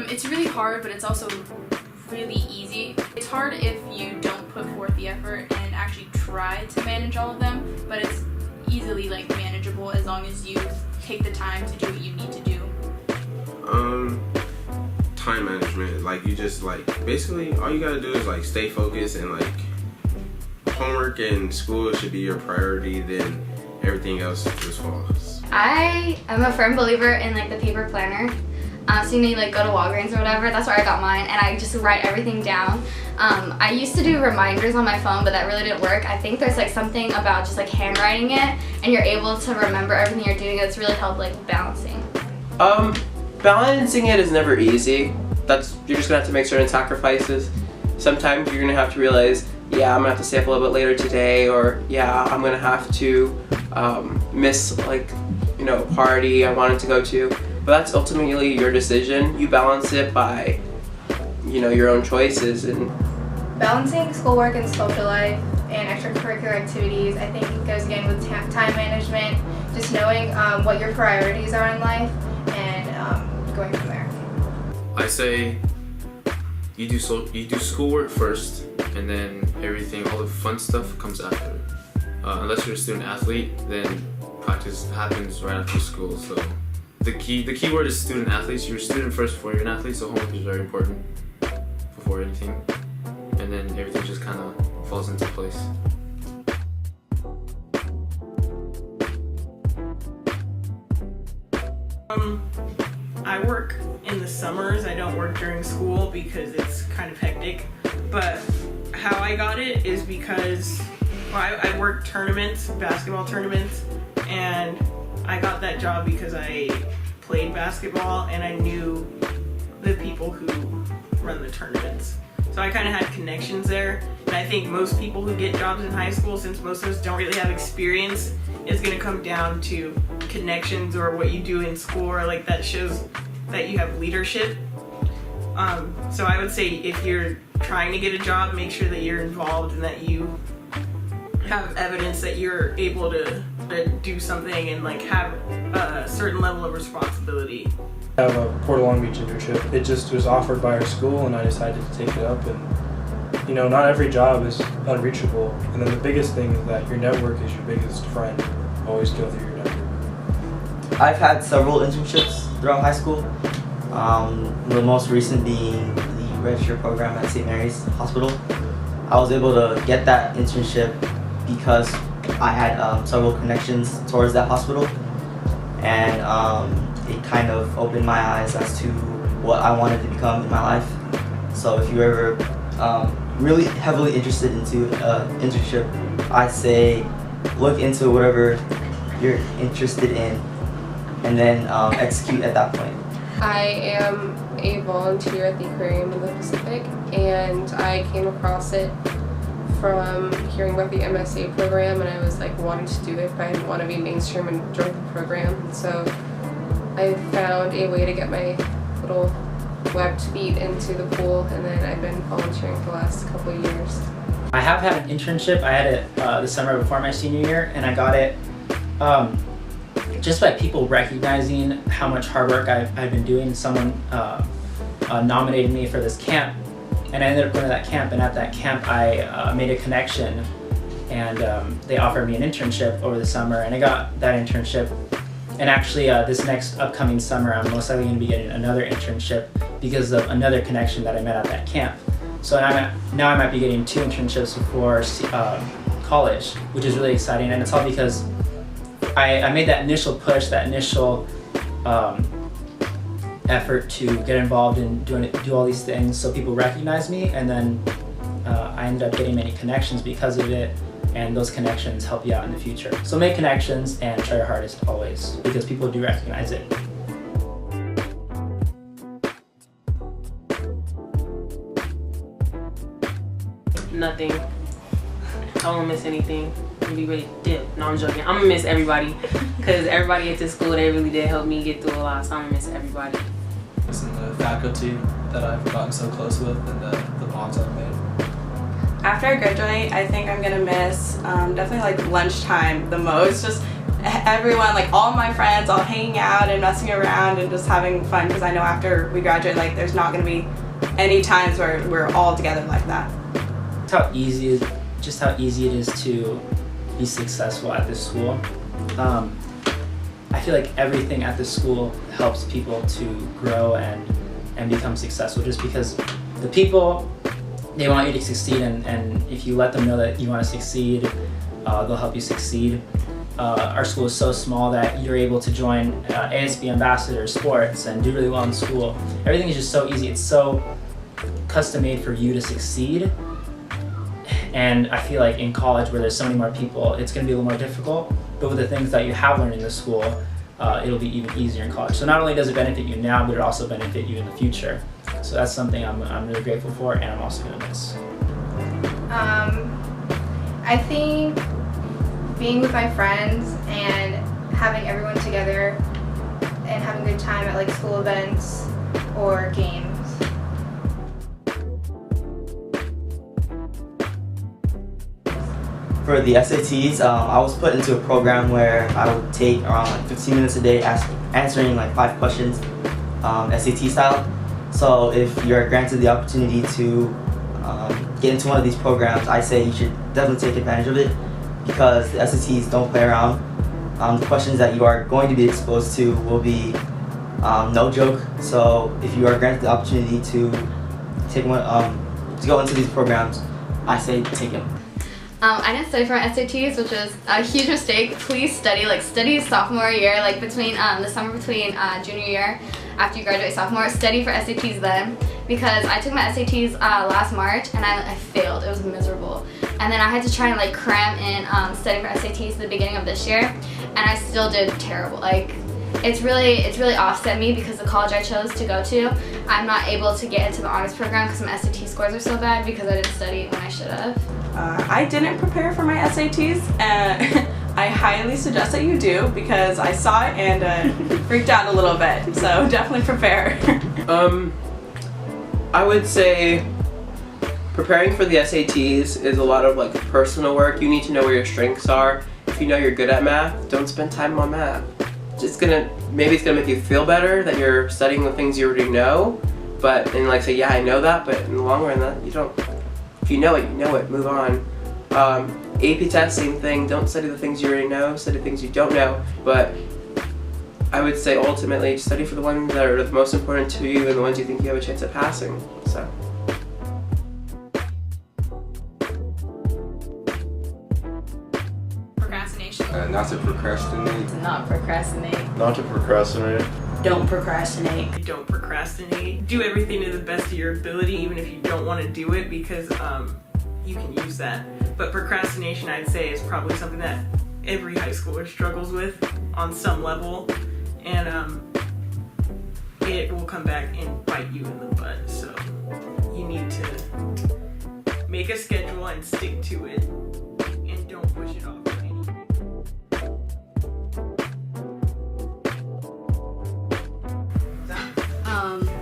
It's really hard, but it's also really easy. It's hard if you don't put forth the effort and actually try to manage all of them, but it's easily like manageable as long as you take the time to do what you need to do. Time management. Like, you just like, basically all you gotta do is like stay focused, and like homework and school should be your priority, then everything else just falls. I am a firm believer in like the paper planner. So you like go to Walgreens or whatever, that's where I got mine, and I just write everything down. I used to do reminders on my phone, but that really didn't work. I think there's like something about just like handwriting it, and you're able to remember everything you're doing. It's really helped like balancing. Balancing it is never easy. You're just gonna have to make certain sacrifices. Sometimes you're gonna have to realize, yeah, I'm gonna have to stay up a little bit later today, or yeah, I'm gonna have to miss like, you know, a party I wanted to go to. But that's ultimately your decision. You balance it by, you know, your own choices. And balancing schoolwork and social life and extracurricular activities, I think it goes again with time management, just knowing what your priorities are in life and going from there. I say you do schoolwork first, and then everything, all the fun stuff comes after. Unless you're a student athlete, then practice happens right after school. So the key word is student athletes. You're a student first before you're an athlete, so homework is very important before anything, and then everything just kind of falls into place. I work in the summers. I don't work during school because it's kind of hectic, but how I got it is because I work tournaments, basketball tournaments, and I got that job because I played basketball and I knew the people who run the tournaments. So I kind of had connections there. And I think most people who get jobs in high school, since most of us don't really have experience, is going to come down to connections or what you do in school, or like that shows that you have leadership. So I would say if you're trying to get a job, make sure that you're involved and that you have evidence that you're able to do something and like have a certain level of responsibility. I have a Port Long Beach internship. It just was offered by our school and I decided to take it up, and you know, not every job is unreachable, and then the biggest thing is that your network is your biggest friend. Always go through your network. I've had several internships throughout high school. The most recent being the registrar program at St. Mary's Hospital. I was able to get that internship because I had several connections towards that hospital, and it kind of opened my eyes as to what I wanted to become in my life. So if you're ever really heavily interested into internship, I'd say look into whatever you're interested in and then execute at that point. I am a volunteer at the Aquarium in the Pacific, and I came across it from hearing about the MSA program, and I was like wanting to do it, but I didn't want to be mainstream and join the program. So I found a way to get my little webbed feet into the pool, and then I've been volunteering for the last couple of years. I have had an internship. I had it the summer before my senior year, and I got it just by people recognizing how much hard work I've been doing. Someone nominated me for this camp, and I ended up going to that camp, and at that camp I made a connection, and they offered me an internship over the summer, and I got that internship. And actually this next upcoming summer I'm most likely going to be getting another internship because of another connection that I met at that camp. So now I might be getting 2 internships before college, which is really exciting, and it's all because I made that initial push, that initial effort to get involved in do all these things so people recognize me, and then I ended up getting many connections because of it, and those connections help you out in the future. So make connections and try your hardest always, because people do recognize it. nothing. I won't miss anything. I'll be ready to dip. No, I'm joking. I'm gonna miss everybody because everybody at this school, they really did help me get through a lot, so I'm gonna miss everybody. And the faculty that I've gotten so close with and the bonds I've made. After I graduate, I think I'm gonna miss definitely like lunchtime the most. Just everyone, like all my friends, all hanging out and messing around and just having fun, because I know after we graduate, like there's not gonna be any times where we're all together like that. How easy it is to be successful at this school. I feel like everything at this school helps people to grow and become successful, just because the people, they want you to succeed, and if you let them know that you want to succeed, they'll help you succeed. Our school is so small that you're able to join ASB ambassador sports and do really well in school. Everything is just so easy. It's so custom made for you to succeed. And I feel like in college, where there's so many more people, it's going to be a little more difficult. But with the things that you have learned in this school, it'll be even easier in college. So not only does it benefit you now, but it also benefit you in the future. So that's something I'm really grateful for, and I'm also going to miss. I think being with my friends and having everyone together and having a good time at like school events or games. For the SATs, I was put into a program where I would take around like 15 minutes a day answering like 5 questions, SAT style. So if you're granted the opportunity to get into one of these programs, I say you should definitely take advantage of it, because the SATs don't play around. The questions that you are going to be exposed to will be no joke. So if you are granted the opportunity to take one, to go into these programs, I say take them. I didn't study for my SATs, which was a huge mistake. Please study sophomore year, like between the summer between junior year, after you graduate sophomore, study for SATs then, because I took my SATs last March and I failed. It was miserable. And then I had to try and like cram in studying for SATs at the beginning of this year, and I still did terrible. Like it's really offset me, because the college I chose to go to, I'm not able to get into the honors program because my SAT scores are so bad because I didn't study when I should have. I didn't prepare for my SATs, and I highly suggest that you do, because I saw it and freaked out a little bit, so definitely prepare. I would say preparing for the SATs is a lot of like personal work. You need to know where your strengths are. If you know you're good at math, don't spend time on math. Maybe it's gonna make you feel better that you're studying the things you already know, and like say, yeah, I know that, but in the long run, that you don't. If you know it, you know it. Move on. AP test, same thing. Don't study the things you already know. Study things you don't know. But I would say ultimately, study for the ones that are the most important to you and the ones you think you have a chance at passing. So. Procrastination. Not to procrastinate. To not procrastinate. Not to procrastinate. Don't procrastinate. Don't procrastinate. Do everything to the best of your ability, even if you don't want to do it, because you can use that. But procrastination, I'd say, is probably something that every high schooler struggles with on some level, and it will come back and bite you in the butt. So you need to make a schedule and stick to it, and don't push it off.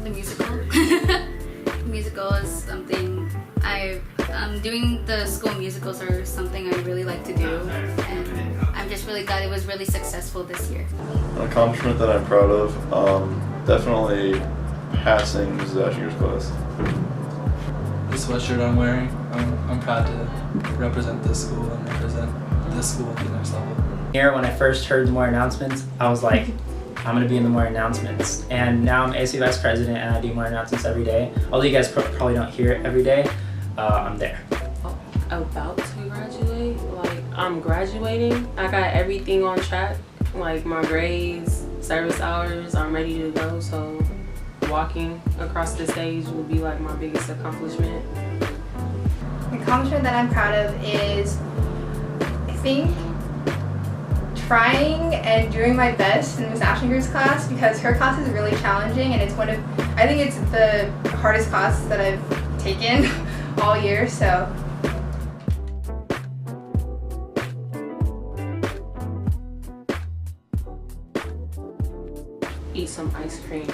The musical. The musical is something doing the school musicals are something I really like to do, and I'm just really glad it was really successful this year. An accomplishment that I'm proud of, definitely passing the Zacharias class. The sweatshirt I'm wearing, I'm proud to represent this school and represent this school at the next level. Here, when I first heard the Moore announcements, I was like, I'm going to be in the Moore announcements. And now I'm ASB Vice President and I do Moore announcements every day. Although you guys probably don't hear it every day, I'm there. About to graduate, like I'm graduating. I got everything on track, like my grades, service hours, I'm ready to go. So walking across the stage will be like my biggest accomplishment. The accomplishment that I'm proud of is, I think, trying and doing my best in Miss Ashlinger's class, because her class is really challenging, and I think it's the hardest class that I've taken all year, so eat some ice cream.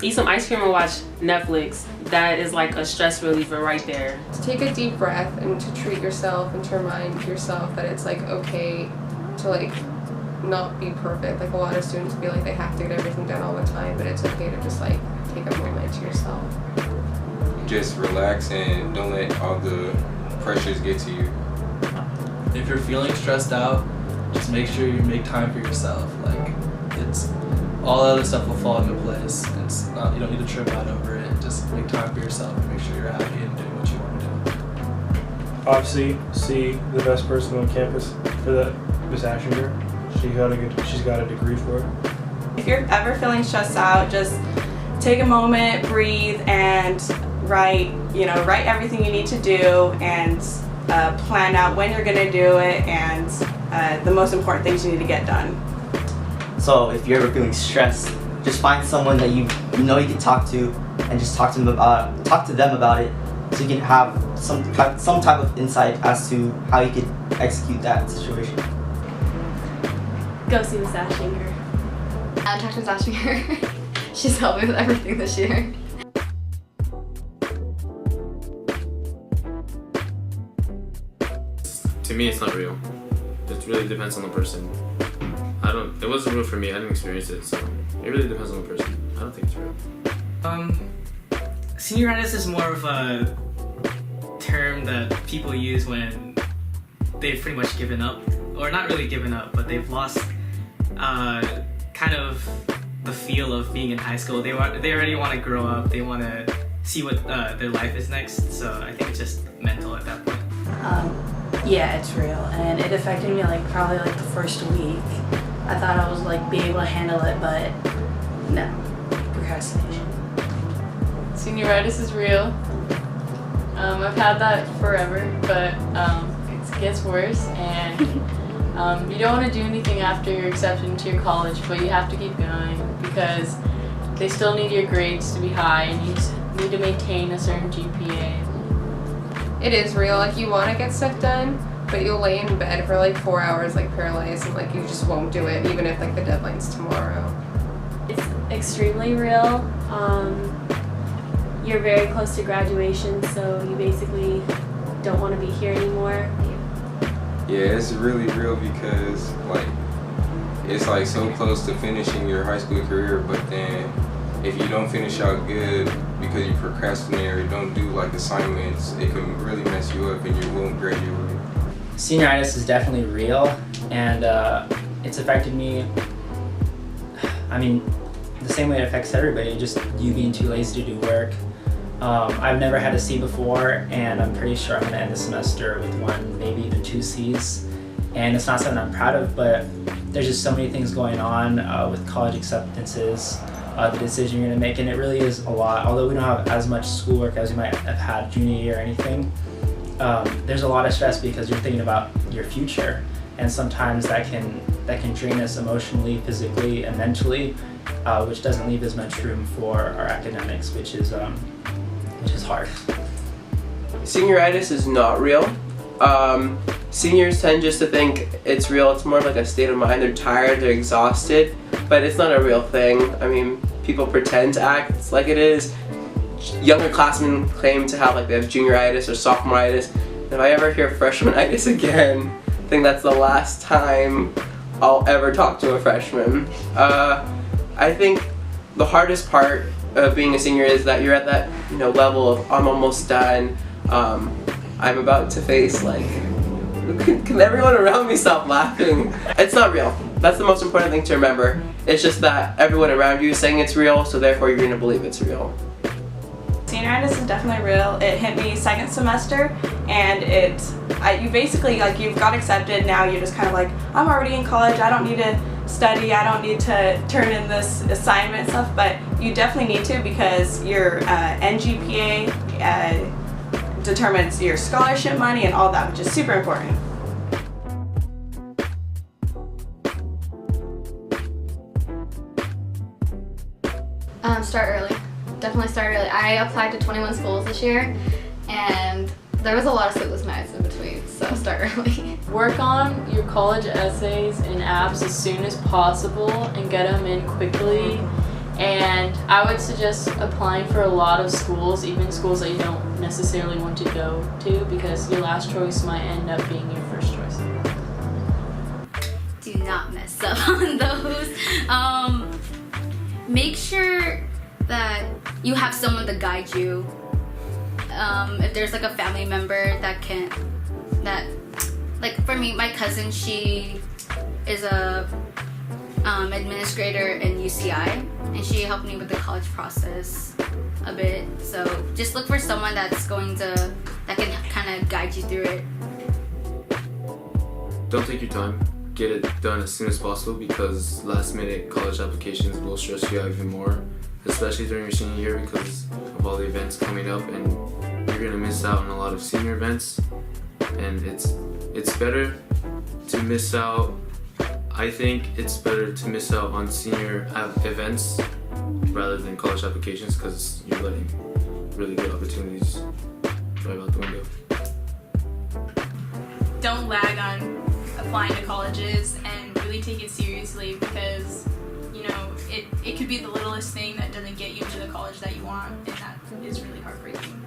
Eat some ice cream and watch Netflix. That is like a stress reliever right there. To take a deep breath and to treat yourself and to remind yourself that it's like okay to like not be perfect. Like a lot of students feel like they have to get everything done all the time, but it's okay to just like take a moment to yourself. Just relax and don't let all the pressures get to you. If you're feeling stressed out, just make sure you make time for yourself. Like, it's all the other stuff will fall into place. It's not, you don't need to trip out over it. Just make time for yourself and make sure you're happy and doing what you want to do. Obviously, see the best person on campus for that, Miss Ashinger. She's got a degree for it. If you're ever feeling stressed out, just take a moment, breathe, and write everything you need to do and plan out when you're going to do it and the most important things you need to get done. So if you're ever feeling stressed, just find someone that you know you can talk to and just talk to them about it so you can have some type of insight as to how you could execute that situation. Go see Miss Ashinger. Talk to Miss Ashinger. She's helped me with everything this year. To me, it's not real. It really depends on the person. It wasn't real for me. I didn't experience it, so it really depends on the person. I don't think it's real. Senioritis is more of a term that people use when they've pretty much given up, or not really given up, but they've lost kind of the feel of being in high school. They already want to grow up. They want to see what their life is next. So I think it's just mental at that point. Yeah, it's real, and it affected me probably the first week. I thought I was be able to handle it, but no, procrastination. Senioritis is real. I've had that forever, but it gets worse, and you don't want to do anything after your acceptance to your college, but you have to keep going because they still need your grades to be high, and you need to maintain a certain GPA. It is real. You want to get stuff done, but you'll lay in bed for 4 hours paralyzed and you just won't do it even if the deadline's tomorrow. It's extremely real. You're very close to graduation, so you basically don't want to be here anymore. Yeah, it's really real because it's so close to finishing your high school career, but then if you don't finish out good because you procrastinate or you don't do assignments, it can really mess you up and you won't graduate. Senioritis is definitely real, and it's affected me, the same way it affects everybody, just you being too lazy to do work. I've never had a C before, and I'm pretty sure I'm going to end the semester with 1, maybe even 2 C's. And it's not something I'm proud of, but there's just so many things going on with college acceptances, the decision you're going to make, and it really is a lot. Although we don't have as much schoolwork as you might have had junior year or anything, there's a lot of stress because you're thinking about your future, and sometimes that can drain us emotionally, physically, and mentally, which doesn't leave as much room for our academics, which is hard. Senioritis is not real. Seniors tend just to think it's real. It's more of a state of mind. They're tired, they're exhausted, but it's not a real thing. People pretend to act like it is. Younger classmen claim to have they have junioritis or sophomoritis. If I ever hear freshmanitis again, I think that's the last time I'll ever talk to a freshman. I think the hardest part of being a senior is that you're at that level of I'm almost done. I'm about to face can everyone around me stop laughing? It's not real. That's the most important thing to remember. It's just that everyone around you is saying it's real, so therefore you're gonna believe it's real. Senioritis is definitely real. It hit me second semester, and you basically you've got accepted. Now you're just kind of I'm already in college. I don't need to study. I don't need to turn in this assignment and stuff. But you definitely need to because your NGPA determines your scholarship money and all that, which is super important. Start early. Definitely start early. I applied to 21 schools this year, and there was a lot of sleepless nights in between, so start early. Work on your college essays and apps as soon as possible and get them in quickly. And I would suggest applying for a lot of schools, even schools that you don't necessarily want to go to, because your last choice might end up being your first choice. Do not mess up on those. Make sure that you have someone to guide you. If there's like a family member like for me, my cousin, she is a administrator in UCI, and she helped me with the college process a bit. So just look for someone that can kind of guide you through it. Don't take your time. Get it done as soon as possible, because last minute college applications will stress you out even more, especially during your senior year because of all the events coming up, and you're gonna miss out on a lot of senior events. And it's better to miss out. I think it's better to miss out on senior events rather than college applications, because you're letting really good opportunities drive out the window. Don't lag on applying to colleges and really take it seriously, because it could be the littlest thing that doesn't get you into the college that you want, and that is really heartbreaking.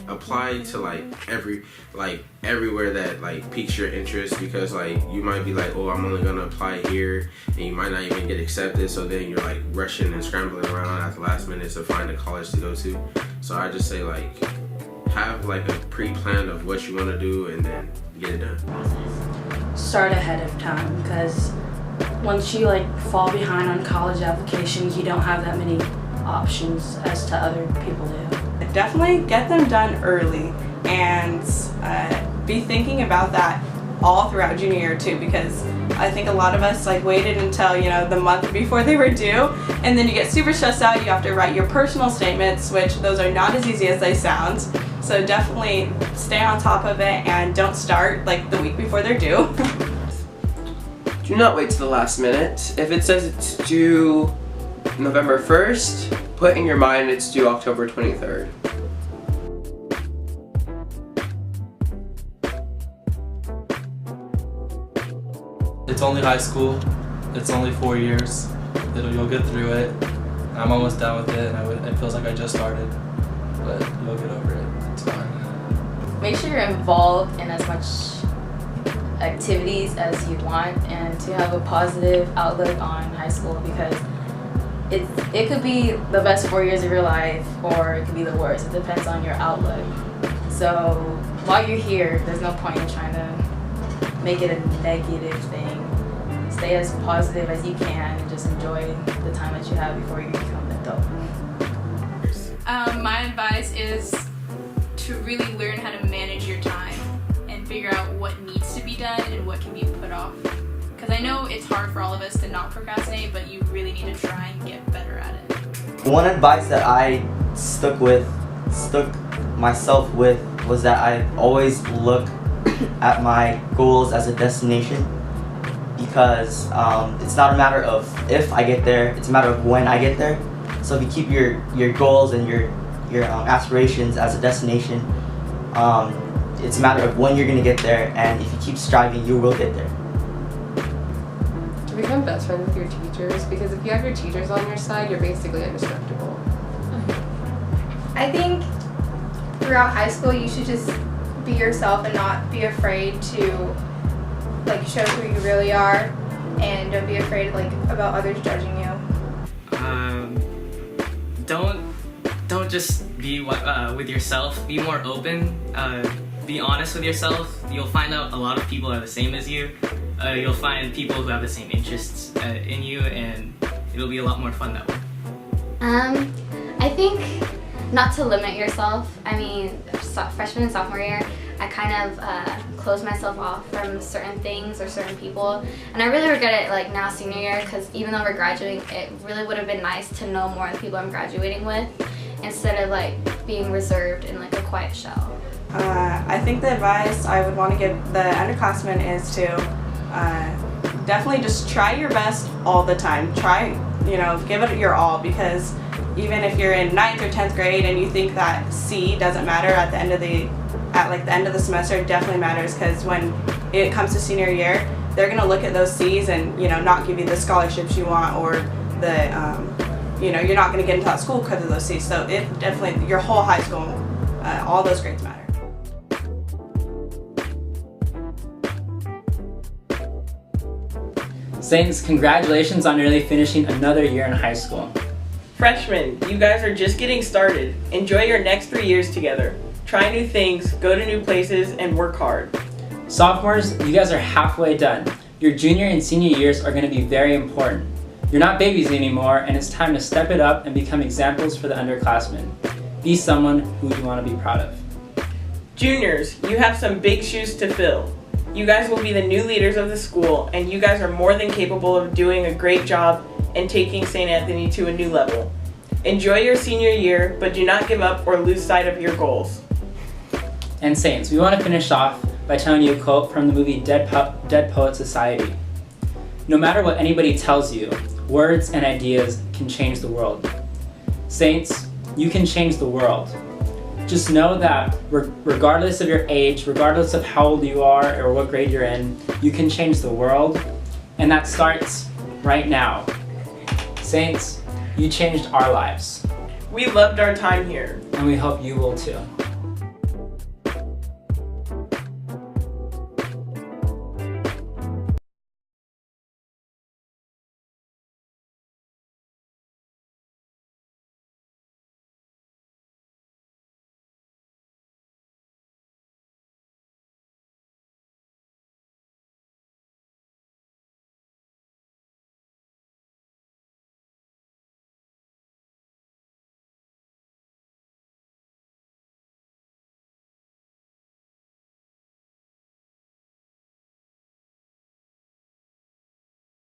Apply to everywhere that piques your interest, because you might be like, oh, I'm only gonna apply here, and you might not even get accepted, so then you're rushing and scrambling around at the last minute to find a college to go to. So I just say have a pre-plan of what you want to do and then get it done. Start ahead of time, because once you fall behind on college applications, you don't have that many options as to other people do. Definitely get them done early, and be thinking about that all throughout junior year too, because I think a lot of us waited until the month before they were due, and then you get super stressed out. You have to write your personal statements, which those are not as easy as they sound. So definitely stay on top of it and don't start the week before they're due. Do not wait to the last minute. If it says it's due November 1st, put in your mind it's due October 23rd. It's only high school. It's only 4 years. You'll get through it. I'm almost done with it, and it feels like I just started, but you'll get over it. It's fine. Make sure you're involved in as much activities as you want, and to have a positive outlook on high school, because it could be the best 4 years of your life, or it could be the worst. It depends on your outlook. So while you're here, there's no point in trying to make it a negative thing. Stay as positive as you can and just enjoy the time that you have before you become an adult. My advice is to really learn how to manage your time and figure out what needs to be done and what can be put off. Because I know it's hard for all of us to not procrastinate, but you really need to try and get better at it. One advice that I stuck myself with was that I always look at my goals as a destination, because it's not a matter of if I get there, it's a matter of when I get there. So if you keep your goals and your aspirations as a destination, it's a matter of when you're gonna get there, and if you keep striving, you will get there. To become best friends with your teachers, because if you have your teachers on your side, you're basically indestructible. I think throughout high school you should just be yourself and not be afraid to show who you really are, and don't be afraid about others judging you. Don't just be with yourself. Be more open. Be honest with yourself. You'll find out a lot of people are the same as you. You'll find people who have the same interests in you, and it'll be a lot more fun that way. I think not to limit yourself. I mean, freshman and sophomore year, I kind of closed myself off from certain things or certain people, and I really regret it now senior year, because even though we're graduating, it really would have been nice to know more of the people I'm graduating with, instead of being reserved in a quiet shell. I think the advice I would want to give the underclassmen is to definitely just try your best all the time. Try, give it your all, because even if you're in 9th or 10th grade and you think that C doesn't matter at the end of the semester, it definitely matters, because when it comes to senior year, they're going to look at those C's and not give you the scholarships you want, or the you know, you're not going to get into that school because of those C's. So it definitely, your whole high school, all those grades matter. Saints, congratulations on nearly finishing another year in high school. Freshmen, you guys are just getting started. Enjoy your next 3 years together. Try new things, go to new places, and work hard. Sophomores, you guys are halfway done. Your junior and senior years are going to be very important. You're not babies anymore, and it's time to step it up and become examples for the underclassmen. Be someone who you want to be proud of. Juniors, you have some big shoes to fill. You guys will be the new leaders of the school, and you guys are more than capable of doing a great job and taking St. Anthony to a new level. Enjoy your senior year, but do not give up or lose sight of your goals. And Saints, we want to finish off by telling you a quote from the movie Dead Poet Society. No matter what anybody tells you, words and ideas can change the world. Saints, you can change the world. Just know that regardless of your age, regardless of how old you are or what grade you're in, you can change the world, and that starts right now. Saints, you changed our lives. We loved our time here. And we hope you will too.